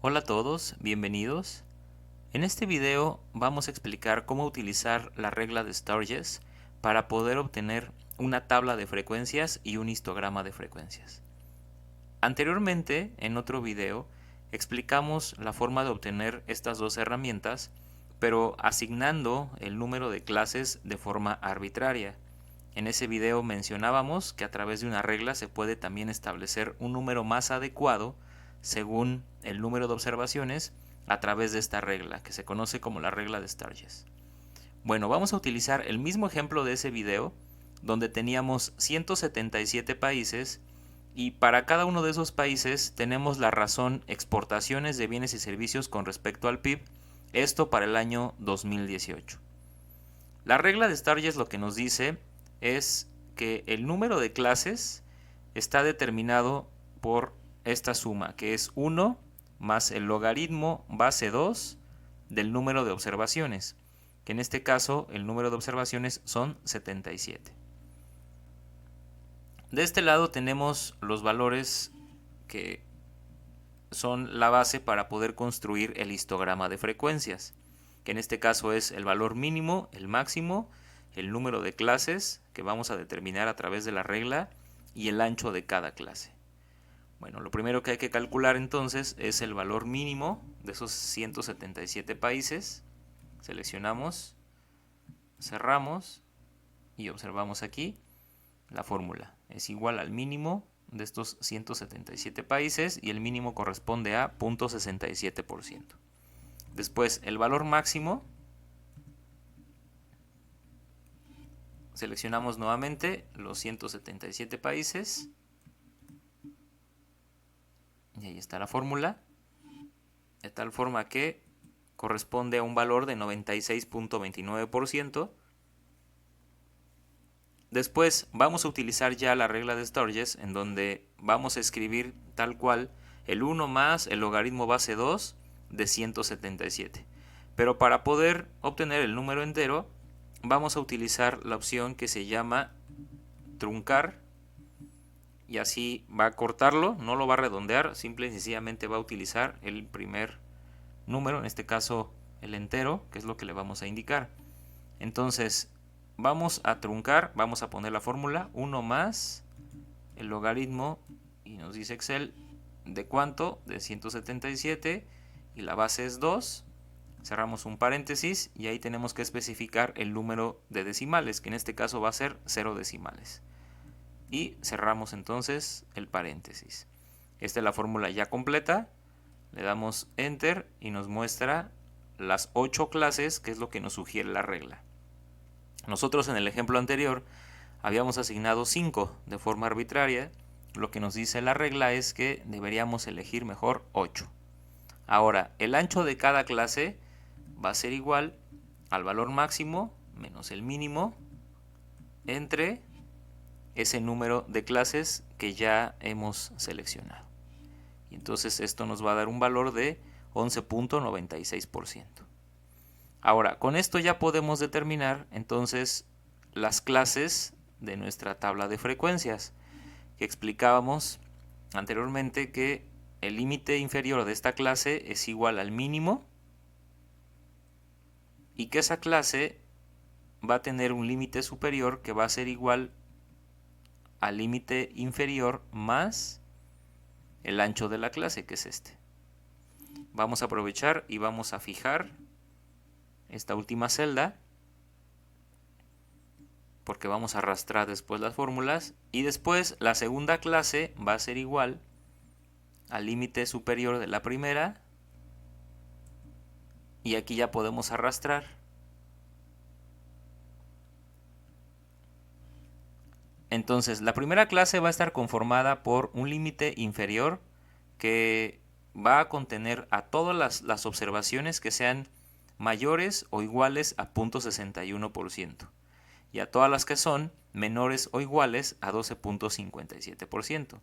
Hola a todos, bienvenidos. En este video vamos a explicar cómo utilizar la regla de Sturges para poder obtener una tabla de frecuencias y un histograma de frecuencias. Anteriormente, en otro video, explicamos la forma de obtener estas dos herramientas, pero asignando el número de clases de forma arbitraria. En ese video mencionábamos que a través de una regla se puede también establecer un número más adecuado según el número de observaciones a través de esta regla, que se conoce como la regla de Sturges. Bueno, vamos a utilizar el mismo ejemplo de ese video, donde teníamos 177 países y para cada uno de esos países tenemos la razón exportaciones de bienes y servicios con respecto al PIB, esto para el año 2018. La regla de Sturges lo que nos dice es que el número de clases está determinado por esta suma, que es 1 más el logaritmo base 2 del número de observaciones, que en este caso el número de observaciones son 77. De este lado tenemos los valores que son la base para poder construir el histograma de frecuencias, que en este caso es el valor mínimo, el máximo, el número de clases que vamos a determinar a través de la regla y el ancho de cada clase. Bueno, lo primero que hay que calcular entonces es el valor mínimo de esos 177 países. Seleccionamos, cerramos y observamos aquí la fórmula. Es igual al mínimo de estos 177 países y el mínimo corresponde a 0.67%. Después, el valor máximo, seleccionamos nuevamente los 177 países y ahí está la fórmula, de tal forma que corresponde a un valor de 96.29%. Después vamos a utilizar ya la regla de Sturges, en donde vamos a escribir tal cual el 1 más el logaritmo base 2 de 177. Pero para poder obtener el número entero, vamos a utilizar la opción que se llama truncar, y así va a cortarlo, no lo va a redondear, simple y sencillamente va a utilizar el primer número, en este caso el entero, que es lo que le vamos a indicar. Entonces, vamos a truncar, vamos a poner la fórmula 1 más el logaritmo, y nos dice Excel, ¿de cuánto? De 177, y la base es 2. Cerramos un paréntesis y ahí tenemos que especificar el número de decimales, que en este caso va a ser 0 decimales. Y cerramos entonces el paréntesis. Esta es la fórmula ya completa. Le damos Enter y nos muestra las 8 clases, que es lo que nos sugiere la regla. Nosotros en el ejemplo anterior habíamos asignado 5 de forma arbitraria. Lo que nos dice la regla es que deberíamos elegir mejor 8. Ahora, el ancho de cada clase va a ser igual al valor máximo menos el mínimo entre ese número de clases que ya hemos seleccionado. Y entonces esto nos va a dar un valor de 11.96%. Ahora, con esto ya podemos determinar entonces las clases de nuestra tabla de frecuencias, que explicábamos anteriormente que el límite inferior de esta clase es igual al mínimo y que esa clase va a tener un límite superior que va a ser igual al límite inferior más el ancho de la clase, que es este. Vamos a aprovechar y vamos a fijar esta última celda, porque vamos a arrastrar después las fórmulas, y después la segunda clase va a ser igual al límite superior de la primera, y aquí ya podemos arrastrar. Entonces, la primera clase va a estar conformada por un límite inferior que va a contener a todas las observaciones que sean mayores o iguales a 0.61% y a todas las que son menores o iguales a 12.57%.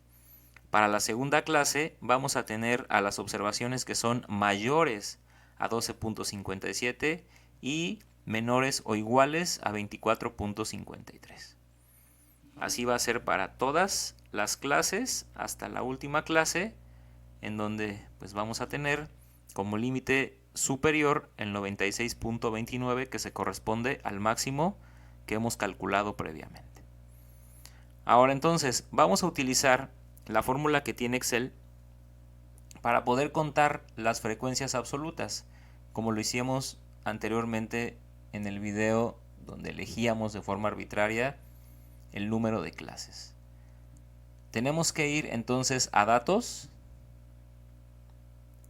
Para la segunda clase vamos a tener a las observaciones que son mayores a 12.57 y menores o iguales a 24.53. Así va a ser para todas las clases hasta la última clase, en donde pues vamos a tener como límite superior el 96.29, que se corresponde al máximo que hemos calculado previamente. Ahora entonces vamos a utilizar la fórmula que tiene Excel para poder contar las frecuencias absolutas, como lo hicimos anteriormente en el video donde elegíamos de forma arbitraria el número de clases. Tenemos que ir entonces a datos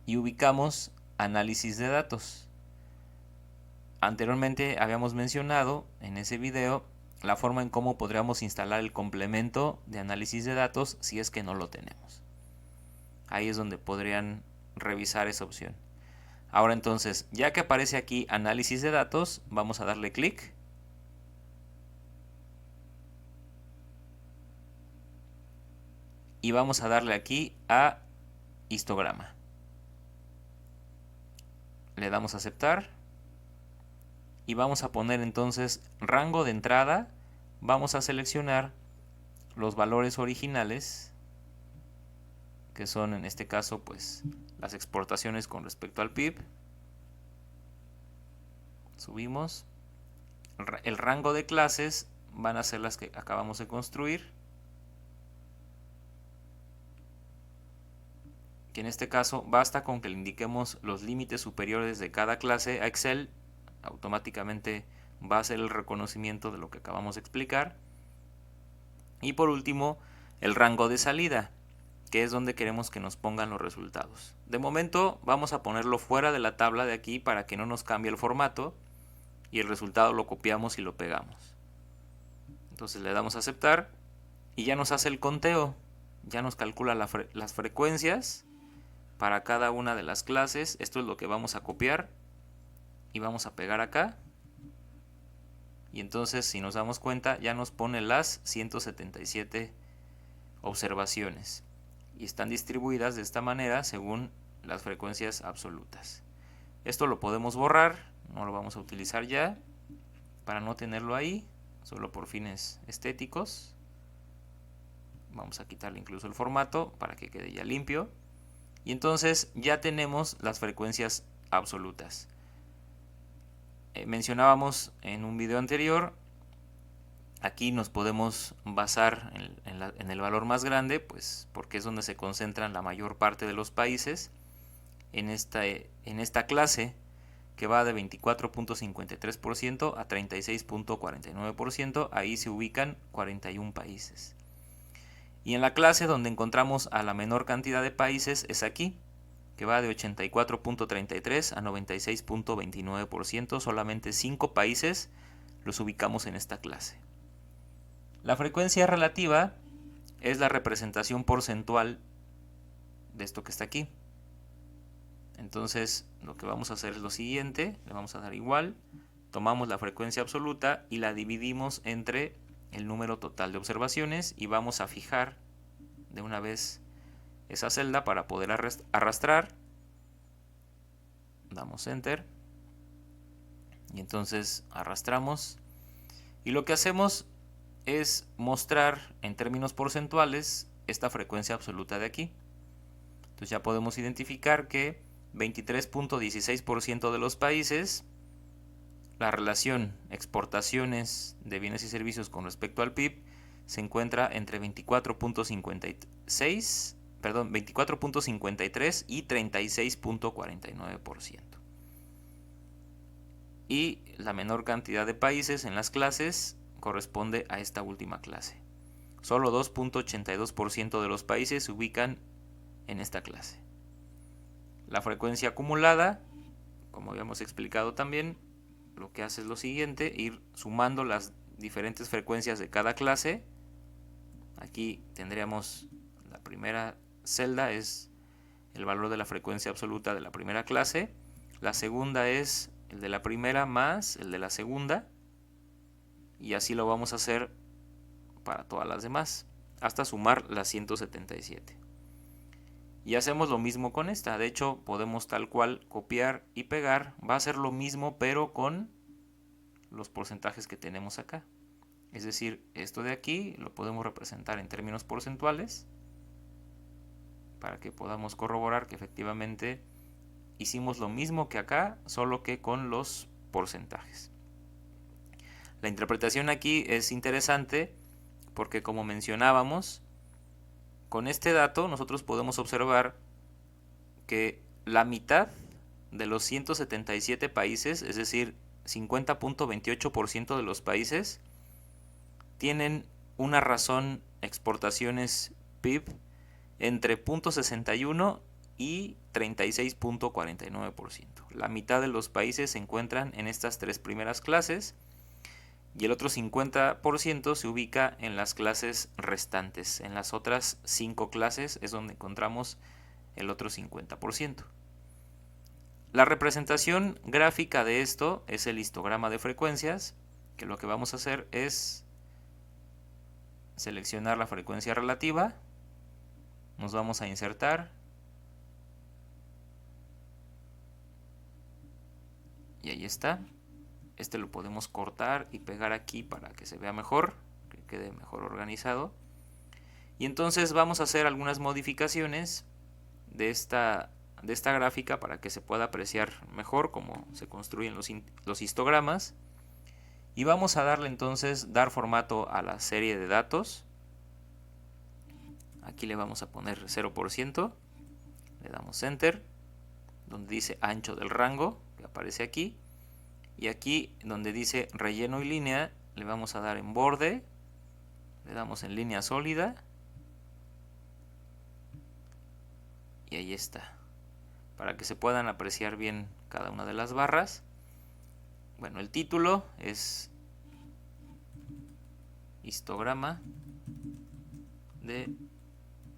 y ubicamos análisis de datos. Anteriormente habíamos mencionado en ese video la forma en cómo podríamos instalar el complemento de análisis de datos si es que no lo tenemos. Ahí es donde podrían revisar esa opción. Ahora entonces, ya que aparece aquí análisis de datos, vamos a darle clic. Y vamos a darle aquí a histograma. Le damos a aceptar. Y vamos a poner entonces rango de entrada. Vamos a seleccionar los valores originales, que son en este caso pues las exportaciones con respecto al PIB. Subimos. El rango de clases van a ser las que acabamos de construir, que en este caso basta con que le indiquemos los límites superiores de cada clase a Excel, automáticamente va a hacer el reconocimiento de lo que acabamos de explicar. Y por último, el rango de salida, que es donde queremos que nos pongan los resultados. De momento vamos a ponerlo fuera de la tabla de aquí para que no nos cambie el formato, y el resultado lo copiamos y lo pegamos. Entonces le damos a aceptar y ya nos hace el conteo, ya nos calcula las frecuencias para cada una de las clases. Esto es lo que vamos a copiar y vamos a pegar acá. Y entonces, si nos damos cuenta, ya nos pone las 177 observaciones. Y están distribuidas de esta manera según las frecuencias absolutas. Esto lo podemos borrar, no lo vamos a utilizar ya, para no tenerlo ahí, solo por fines estéticos. Vamos a quitarle incluso el formato para que quede ya limpio. Y entonces ya tenemos las frecuencias absolutas. Mencionábamos en un video anterior, aquí nos podemos basar en el valor más grande, pues porque es donde se concentran la mayor parte de los países. En esta clase, que va de 24.53% a 36.49%, ahí se ubican 41 países. Y en la clase donde encontramos a la menor cantidad de países es aquí, que va de 84.33 a 96.29%, solamente 5 países los ubicamos en esta clase. La frecuencia relativa es la representación porcentual de esto que está aquí. Entonces lo que vamos a hacer es lo siguiente, le vamos a dar igual, tomamos la frecuencia absoluta y la dividimos entre el número total de observaciones y vamos a fijar de una vez esa celda para poder arrastrar. Damos enter y entonces arrastramos y lo que hacemos es mostrar en términos porcentuales esta frecuencia absoluta de aquí. Entonces ya podemos identificar que 23.16% de los países, la relación exportaciones de bienes y servicios con respecto al PIB se encuentra entre 24.53 y 36.49%. Y la menor cantidad de países en las clases corresponde a esta última clase. Solo 2.82% de los países se ubican en esta clase. La frecuencia acumulada, como habíamos explicado también, lo que hace es lo siguiente, ir sumando las diferentes frecuencias de cada clase. Aquí tendríamos la primera celda, es el valor de la frecuencia absoluta de la primera clase. La segunda es el de la primera más el de la segunda. Y así lo vamos a hacer para todas las demás, hasta sumar las 177. Y hacemos lo mismo con esta. De hecho, podemos tal cual copiar y pegar. Va a ser lo mismo, pero con los porcentajes que tenemos acá. Es decir, esto de aquí lo podemos representar en términos porcentuales. para que podamos corroborar que efectivamente hicimos lo mismo que acá, solo que con los porcentajes. La interpretación aquí es interesante porque, como mencionábamos, con este dato nosotros podemos observar que la mitad de los 177 países, es decir, 50.28% de los países, tienen una razón exportaciones PIB entre 0.61 y 36.49%. La mitad de los países se encuentran en estas tres primeras clases y el otro 50% se ubica en las clases restantes. En las otras 5 clases es donde encontramos el otro 50%. La representación gráfica de esto es el histograma de frecuencias, que lo que vamos a hacer es seleccionar la frecuencia relativa, nos vamos a insertar y ahí está. Este lo podemos cortar y pegar aquí para que se vea mejor, que quede mejor organizado. Y entonces vamos a hacer algunas modificaciones de esta gráfica para que se pueda apreciar mejor cómo se construyen los histogramas. Y vamos a darle entonces, dar formato a la serie de datos. Aquí le vamos a poner 0%, le damos Enter, donde dice ancho del rango, que aparece aquí. Y aquí donde dice relleno y línea, le vamos a dar en borde, le damos en línea sólida. Y ahí está, para que se puedan apreciar bien cada una de las barras. Bueno, el título es histograma de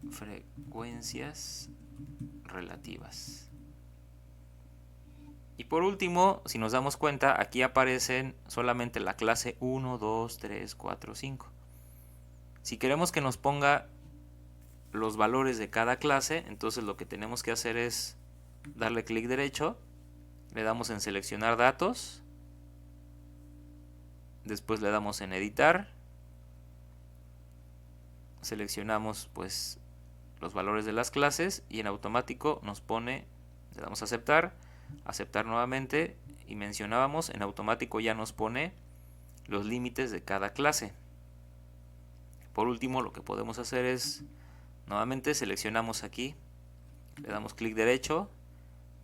frecuencias relativas. Y por último, si nos damos cuenta, aquí aparecen solamente la clase 1, 2, 3, 4, 5. Si queremos que nos ponga los valores de cada clase, entonces lo que tenemos que hacer es darle clic derecho, le damos en seleccionar datos, después le damos en editar, seleccionamos pues los valores de las clases y en automático nos pone, le damos a aceptar, aceptar nuevamente y mencionábamos, en automático ya nos pone los límites de cada clase. Por último, lo que podemos hacer es nuevamente seleccionamos aquí, le damos clic derecho,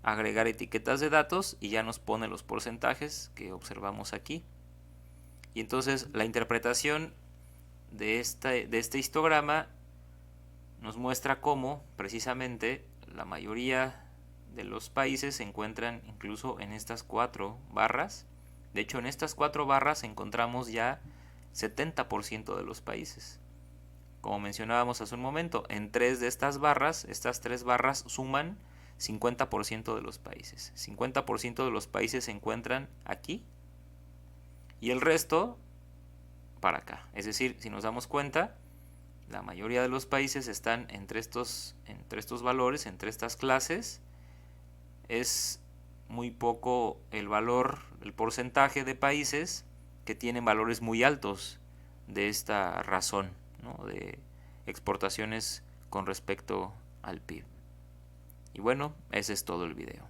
agregar etiquetas de datos y ya nos pone los porcentajes que observamos aquí. Y entonces la interpretación de este histograma nos muestra cómo precisamente la mayoría de los países se encuentran incluso en estas 4 barras. De hecho, en estas 4 barras encontramos ya 70% de los países. Como mencionábamos hace un momento, en 3 de estas barras, estas 3 barras suman 50% de los países. 50% de los países se encuentran aquí y el resto para acá. Es decir, si nos damos cuenta, la mayoría de los países están entre estos valores, entre estas clases. Es muy poco el valor, el porcentaje de países que tienen valores muy altos de esta razón, ¿no?, de exportaciones con respecto al PIB. Y bueno, ese es todo el video.